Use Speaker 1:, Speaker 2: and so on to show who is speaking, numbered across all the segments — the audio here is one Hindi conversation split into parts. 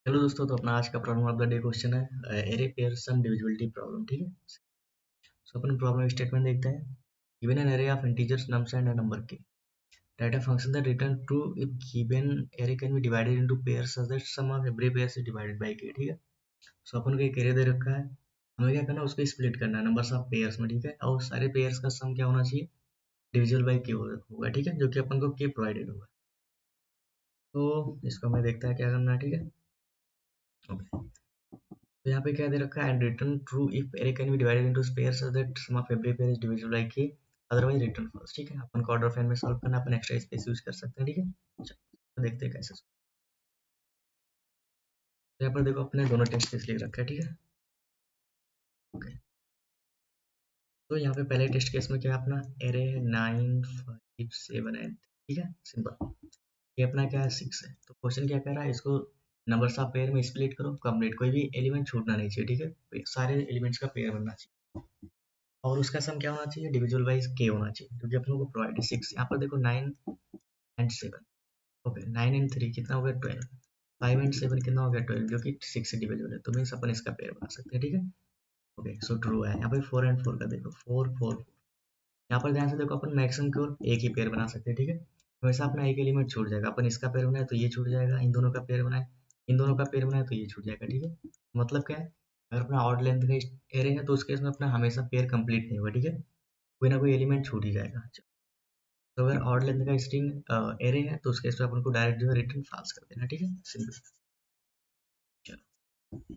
Speaker 1: हेलो दोस्तों, तो अपना आज का problem of the day question है array pair sum divisibility problem. ठीक है। सो अपन प्रॉब्लम स्टेटमेंट देखते हैं। Given an array of integers nums and a number K, write a function that return true if given array can be divided into pairs such that sum of every pair is divided by K. ठीक है। सो अपन को एक एरे दे रखा है, हमें क्या करना है, उसको स्प्लिट करना है नंबर्स ऑफ पेयर्स में। ठीक है। और सारे पेयर्स का सम क्या होना चाहिए, डिविजिबल बाय के होगा। ठीक है, जो कि अपन को के प्रोवाइडेड होगा। तो इसको हमें देखता है क्या करना है। ठीक है। ओके। तो यहाँ पे क्या दे रखा है, and return true if array can be divided into pairs so that sum of every pair is divisible by K, otherwise return false. ठीक है। अपन को ऑर्डर ऑफ एन में सॉल्व करना, अपन एक्स्ट्रा स्पेस यूज कर सकते हैं। ठीक है। चलो, तो देखते हैं कैसे। तो यहाँ पर देखो, अपने दोनों टेस्ट केस लिख रखा है। ठीक है। ओके। तो यहाँ पे पहले टेस्ट केस में क्या है, अपना एरे है 9 5 7 एंड, ठीक है, सिंपल। ये अपना क्या है, 6 है। तो क्वेश्चन क्या कह रहा है, इसको नंबर्स ऑफ पेयर में स्प्लिट करो कंप्लीट, कोई भी एलिमेंट छूटना नहीं चाहिए। ठीक है, सारे एलिमेंट्स का पेयर बनना चाहिए। और उसका सम क्या होना चाहिए, डिविजुअल बाइज के होना चाहिए, जो कि अपने को प्रोवाइड है 6। यहाँ पर देखो 9 एंड 7। ओके, 9 एंड 3 कितना हो गया, 12। 5 एंड 7 कितना हो गया, 12, जो कि 6 से डिविजिबल है। तो मीन्स अपन इसका पेयर बना सकते हैं। ठीक है। ओके, सो ट्रू है। यहाँ पे 4 एंड 4 का देखो, 4 4 4। यहाँ पर ध्यान से देखो, अपन मैक्सिमम केवल एक ही पेयर बना सकते हैं। ठीक है। हमेशा अपना एक एलिमेंट छूट जाएगा। अपन इसका पेयर बनाए तो ये छूट जाएगा, इन दोनों का पेयर बनाए, इन दोनों का पेयर बनाए तो ये छूट जाएगा। ठीक है। मतलब क्या है, अगर अपना ऑड लेंथ का एरे है तो उस केस में अपना हमेशा पेयर कंप्लीट नहीं होगा। ठीक है, कोई ना कोई एलिमेंट छूट ही जाएगा। तो अगर ऑड लेंथ का स्ट्रिंग एरे है तो उस केस में अपन को डायरेक्ट जो है रिटर्न फॉल्स कर देना। ठीक है, सिंपल। चलो,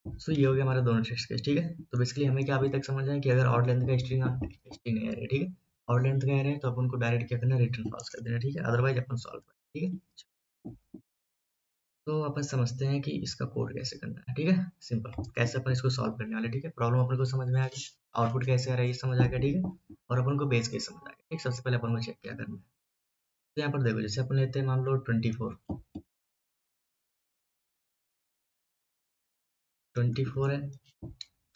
Speaker 1: सो ये हो गया हमारा दोनों टेस्ट केस। ठीक है। तो बेसिकली हमें क्या अभी तक समझ आया कि अगर ऑड लेंथ का स्ट्रिंग एरे, ठीक है, ऑड लेंथ का एरे है तो अपन को डायरेक्ट क्या करना है, रिटर्न पास कर देना। ठीक है, अदरवाइज अपन सॉल्व करें। ठीक है। तो अपन समझते हैं कि इसका कोड कैसे करना है। ठीक है, सिंपल, कैसे अपन इसको सॉल्व करने वाले। ठीक है, प्रॉब्लम अपन को समझ में आ गई, आउटपुट कैसे आ रहा है ये समझ आ गया। ठीक है, और अपन को बेस केस समझ आ गया। ठीक, सबसे पहले अपन को चेक क्या करना है। तो यहाँ पर देखो, जैसे अपन लेते हैं, मान लो 24 है,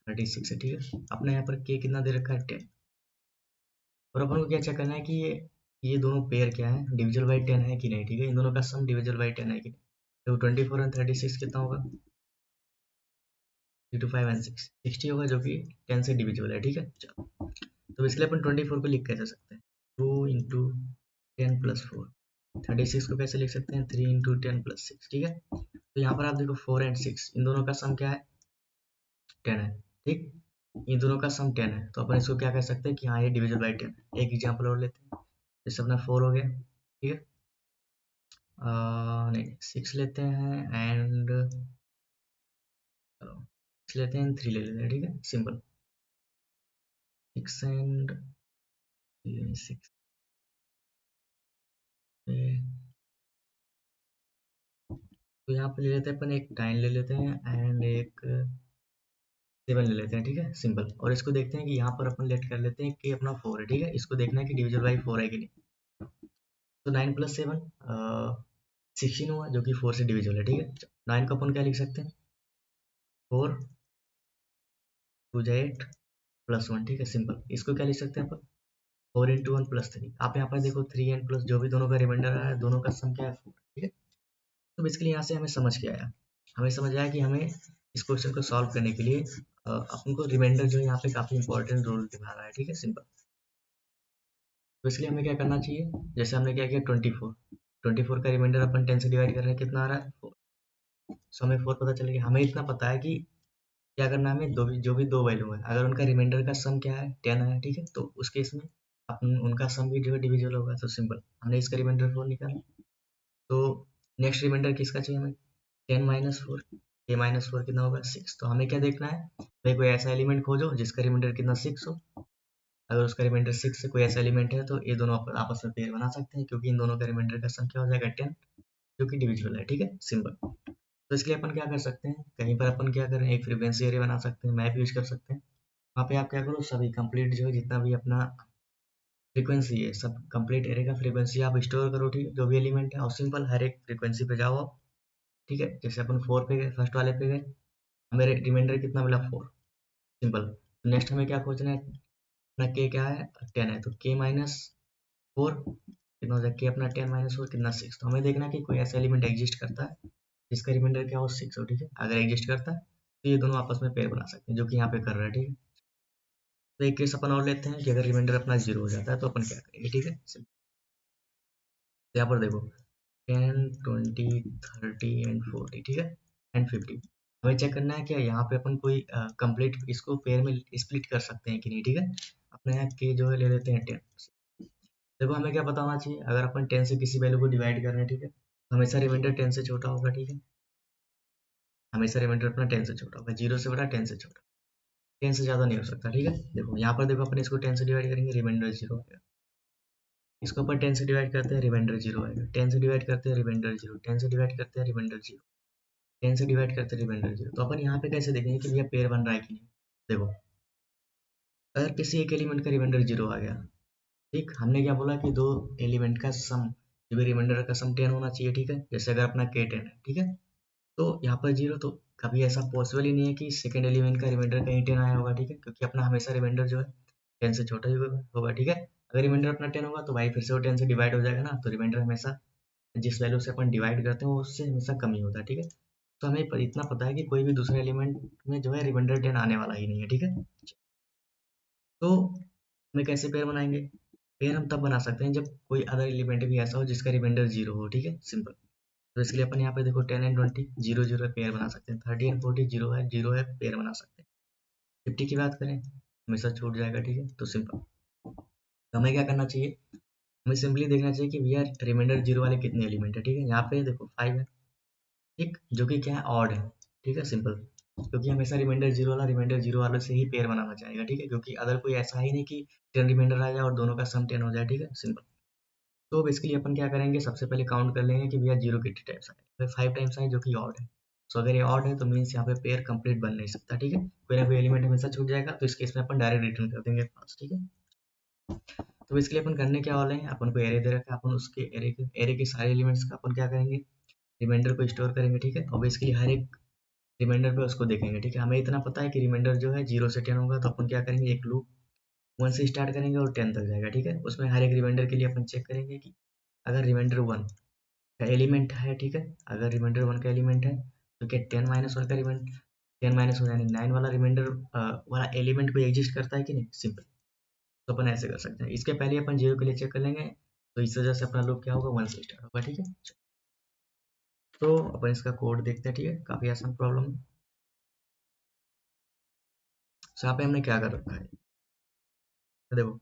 Speaker 1: 36 है। ठीक है, अपने यहाँ पर के कितना दे रखा है, 10। और अपन को क्या चेक करना है कि ये दोनों पेयर क्या है, डिविजिबल बाई 10 है कि नहीं। ठीक है, इन दोनों का सम डिविजिबल बाई 10 है कि नहीं। तो 24 एंड 36 कितना होगा, 3 to 5 एंड 6 60 होगा, जो कि 10 से डिविजिबल है। ठीक है, चलो। तो इसलिए अपन 24 को लिख कैसे सकते हैं, 2 इंटू 10 प्लस 4। 36 को कैसे लिख सकते हैं, 3 इंटू 10 प्लस 6। ठीक है, तो यहाँ पर आप देखो 4 एंड 6 इन दोनों का सम क्या है, 10 है। ठीक, इन दोनों का सम 10 है, तो अपन इसको क्या कह सकते हैं कि हाँ, ये डिविजिबल बाई 10 है। एक एग्जाम्पल और लेते हैं, जैसे अपना 4 हो गया। ठीक है, नहीं, 6 लेते हैं एंड, चलो 6 लेते हैं, 3 ले लेते हैं। ठीक है, सिंपल, 6 एंड 6। तो यहाँ पे ले लेते हैं अपन, एक 9 ले लेते हैं एंड एक 7 ले लेते हैं। ठीक है, सिंपल। और इसको देखते हैं कि यहाँ पर अपन लेट कर लेते हैं कि अपना 4 है। ठीक है, इसको देखना है कि डिविजल बाई 4 है कि नहीं। तो 9 प्लस 7 16 हुआ, जो कि 4 से डिविजल है। ठीक है, 9 को अपन क्या लिख सकते हैं, 4 2 8 प्लस 1। ठीक है, सिंपल। इसको क्या लिख सकते हैं अपन, 4 इंटू 1 प्लस 3। आप यहाँ पर देखो 3 एंड प्लस जो भी दोनों का रिमाइंडर आया है, दोनों का सम क्या है, 4। ठीक है, तो बेसिकली यहाँ से हमें समझ के आया, हमें समझ आया कि हमें इस क्वेश्चन को सॉल्व करने के लिए अपन को रिमाइंडर जो है यहाँ पे काफी इंपॉर्टेंट रोल निभा रहा है। ठीक है, सिंपल। तो इसलिए हमें क्या करना चाहिए, जैसे हमने क्या किया, 24 का रिमाइंडर अपन 10 से डिवाइड कर रहे हैं, कितना आ रहा है, 4। सो हमें 4 पता चल गया। हमें इतना पता है कि क्या करना है, हमें जो भी दो वैल्यू है, अगर उनका रिमाइंडर का सम क्या है, 10 है। ठीक है, तो उस केस में अपन उनका सम भी जो है डिविजिबल होगा। तो सिंपल, हमने इसका रिमाइंडर 4 निकाला। तो नेक्स्ट रिमाइंडर किसका चाहिए हमें, 10 माइनस 4। ये माइनस 4 कितना होगा, 6। तो हमें क्या देखना है भाई, कोई ऐसा एलिमेंट खोजो जिसका रिमाइंडर कितना 6 हो। अगर उसका रिमाइंडर 6 से कोई ऐसा एलिमेंट है तो ये दोनों आपस में पेयर बना सकते हैं, क्योंकि इन दोनों का रिमाइंडर का सम क्या हो जाएगा, 10, जो कि डिविजिबल है। ठीक है, सिंपल। तो इसलिए अपन क्या कर सकते हैं, कहीं पर अपन क्या करें, एक फ्रीक्वेंसी एरे बना सकते हैं, मैप यूज कर सकते हैं। वहाँ पे आप क्या करो, सभी कंप्लीट जो है, जितना भी अपना फ्रीक्वेंसी है, सब कंप्लीट एरे का फ्रीक्वेंसी आप स्टोर करो। ठीक है, जो भी एलिमेंट है, और सिंपल हर एक फ्रीक्वेंसी पे जाओ आप। ठीक है, जैसे अपन 4 पे गए, फर्स्ट वाले पे गए, हमें रिमाइंडर कितना मिला, 4। सिंपल। नेक्स्ट हमें क्या खोजना है, अपना के क्या है 10 है, तो के माइनस 4 कितना हो जाएगा, के अपना 10 माइनस 4 कितना 6। तो हमें देखना कि कोई ऐसा एलिमेंट एग्जिस्ट करता है जिसका रिमाइंडर क्या हो 6 हो, ठीक है। अगर एग्जिस्ट करता है तो ये दोनों आपस में पेयर बना सकते हैं, जो कि यहाँ पे कर रहा है, ठीक है। तो एक केस अपन और लेते हैं कि अगर रिमाइंडर अपना 0 हो जाता है तो अपन क्या करेंगे, ठीक है। तो यहाँ पर देखो 10 20 30 एंड 40, ठीक है, एंड 50। हमें चेक करना है कि यहाँ पे अपन कोई कंप्लीट इसको पेयर में स्प्लिट कर सकते हैं कि नहीं, ठीक है। अपने यहाँ के जो है ले लेते हैं 10। देखो हमें क्या पता होना चाहिए, अगर अपन 10 से किसी वैल्यू को डिवाइड कर रहे हैं, ठीक है, तो हमेशा रिमाइंडर 10 से छोटा होगा, ठीक है। हमेशा रिमाइंडर अपना 10 से छोटा होगा, 0 से बड़ा 10 से छोटा, 10 से ज़्यादा नहीं हो सकता, ठीक है। देखो यहाँ पर देखो अपन इसको 10 से डिवाइड करेंगे, रिमाइंडर 0 आएगा। इसको अपन 10 से डिवाइड करते हैं, रिमाइंडर 0 आएगा। 10 से डिवाइड करते हैं, रिमाइंडर 0। 10 से डिवाइड करते हैं, रिमाइंडर 0। 10 से डिवाइड करते हैं, रिमाइंडर 0। तो अपन यहाँ पे कैसे देखेंगे कि भैया पेयर बन रहा है कि नहीं। देखो अगर किसी एक एलिमेंट का रिमाइंडर 0 आ गया, ठीक, हमने क्या बोला कि दो एलिमेंट का सम, जो भी रिमाइंडर का सम 10 होना चाहिए, ठीक है। जैसे अगर अपना के 10 है, ठीक है, तो यहाँ पर 0, तो कभी ऐसा पॉसिबल ही नहीं है कि सेकंड एलिमेंट का रिमाइंडर कहीं 10 आया होगा, ठीक है, क्योंकि अपना हमेशा रिमाइंडर जो है 10 से छोटा ही होगा, ठीक है। अगर रिमाइंडर अपना 10 होगा तो भाई फिर से वो 10 से डिवाइड हो जाएगा ना, तो रिमाइंडर हमेशा जिस वैल्यू से अपन डिवाइड करते हैं वो उससे हमेशा कम ही होता है, ठीक है। तो हमें इतना पता है कि कोई भी दूसरे एलिमेंट में जो है रिमाइंडर 10 आने वाला ही नहीं है, ठीक है। तो हमें कैसे पेयर बनाएंगे, पेयर हम तब बना सकते हैं जब कोई अदर एलिमेंट भी ऐसा हो जिसका रिमाइंडर 0 हो, ठीक है, सिंपल। तो इसके लिए अपन यहाँ पे देखो 10 एंड 20 0 0 पेयर बना सकते हैं, 30 एंड 40 0 है पेयर बना सकते हैं। 50 की बात करें हमेशा छूट जाएगा, ठीक है, तो सिंपल। तो हमें क्या करना चाहिए, हमें सिंपली देखना चाहिए कि भैया रिमाइंडर 0 वाले कितने एलिमेंट है, ठीक है। यहाँ पे देखो 5 है, ठीक, जो कि क्या है ऑड है, ठीक है, सिंपल। क्योंकि हमेशा रिमाइंडर 0 वाला रिमाइंडर 0 वाले से ही पेयर बनाना चाहेगा, ठीक है, क्योंकि अदर कोई ऐसा ही नहीं कि 10 रिमाइंडर आ जाए और दोनों का सम 10 हो जाए, ठीक है, सिंपल। तो बेसिकली अपन क्या करेंगे, सबसे पहले काउंट कर लेंगे कि भैया 0 कितने टाइम्स आए, फिर 5 टाइम्स आए जो कि ऑड है। सो अगर ये ऑड है तो मीन्स यहाँ पे पेयर कंप्लीट बन नहीं सकता, ठीक है, कोई ना कोई एलिमेंट हमेशा छूट जाएगा, तो इस केस में अपन डायरेक्ट रिटर्न कर देंगे फर्स्ट, ठीक है। तो इसके लिए अपन करने क्या वाले हैं, अपन को एरे दे रखा है, अपन उसके एरे के सारे एलिमेंट्स का अपन क्या करेंगे, रिमाइंडर को स्टोर करेंगे, ठीक है। और बेसिकली हर एक रिमाइंडर पे उसको देखेंगे, ठीक है। हमें इतना पता है कि रिमाइंडर जो है 0 से 10 होगा, तो अपन क्या करेंगे, एक लूप 1 से स्टार्ट करेंगे और 10 तक जाएगा, ठीक है। उसमें हर एक रिमाइंडर के लिए अपन चेक करेंगे कि अगर रिमाइंडर 1 का एलिमेंट है, ठीक है, अगर रिमाइंडर 1 का एलिमेंट है तो क्या 10 माइनस 1 का रिमाइंडर 10 माइनस 1 यानी 9 वाला रिमाइंडर वाला एलिमेंट कोई एग्जिस्ट करता है कि नहीं, सिंपल। तो अपन ऐसे कर सकते हैं, इसके पहले अपन 0 के लिए चेक कर लेंगे, तो इस वजह से अपना लूप क्या होगा 1 से स्टार्ट होगा, ठीक है। तो अपन इसका कोड देखते हैं, ठीक है, काफी आसान प्रॉब्लम है। तो यहाँ पे हमने क्या कर रखा है, तो देखो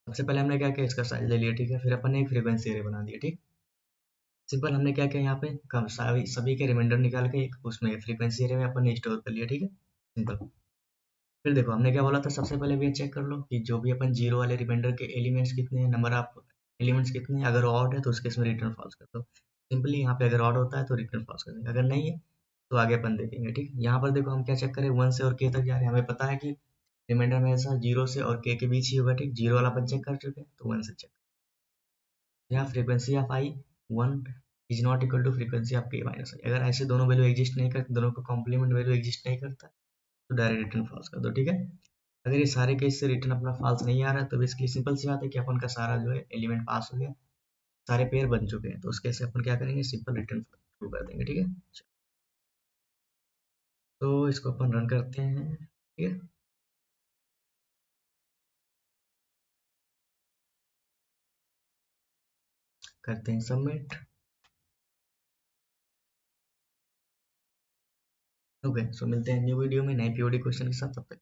Speaker 1: सबसे पहले हमने क्या किया, इसका साइज ले लिया, ठीक है, फिर अपन ने एक फ्रीक्वेंसी एरे बना दिया, ठीक। सिंपल हमने क्या किया, यहाँ पे कम सभी के रिमाइंडर निकाल के एक उसमें फ्रीक्वेंसी एरे में अपन ने स्टोर कर लिया, ठीक है, सिंपल। फिर देखो हमने क्या बोला था, सबसे पहले भी चेक कर लो कि जो भी अपन 0 वाले रिमाइंडर के एलिमेंट्स कितने हैं, नंबर ऑफ एलिमेंट्स कितने हैं। अगर ऑड है तो उसके इसमें रिटर्न फॉल्स कर दो, सिंपली यहाँ पे अगर ऑड होता है तो रिटर्न फॉल्स कर देंगे, अगर नहीं है तो आगे अपन देखेंगे, ठीक। यहाँ पर देखो हम क्या चेक करें, 1 से और k तक जा रहे हैं, हमें पता है कि रिमाइंडर हमेशा 0 से और k के बीच ही होगा, ठीक। 0 वाला अपन चेक कर चुके हैं, तो 1 से चेक। यहाँ frequency of i 1 is not equal to frequency of k minus i, अगर ऐसे दोनों वैल्यू एग्जिस्ट नहीं करते, दोनों का कॉम्प्लीमेंट वैल्यू एग्जिस्ट नहीं करता, तो डायरेक्ट रिटर्न फॉल्स कर दो, ठीक है। अगर ये सारे केस से रिटर्न अपना फॉल्स नहीं आ रहा है तो बेसिकली सिंपल सी बात है कि अपन का सारा जो है एलिमेंट पास हो गया, सारे पेयर बन चुके हैं, तो उस केस से अपन क्या करेंगे, सिंपल रिटर्न ट्रू कर देंगे, ठीक है। तो इसको अपन रन करते हैं, ठीक है, करते हैं सबमिट। ओके, सो मिलते हैं न्यू वीडियो में नए पीओडी क्वेश्चन के साथ, तब तक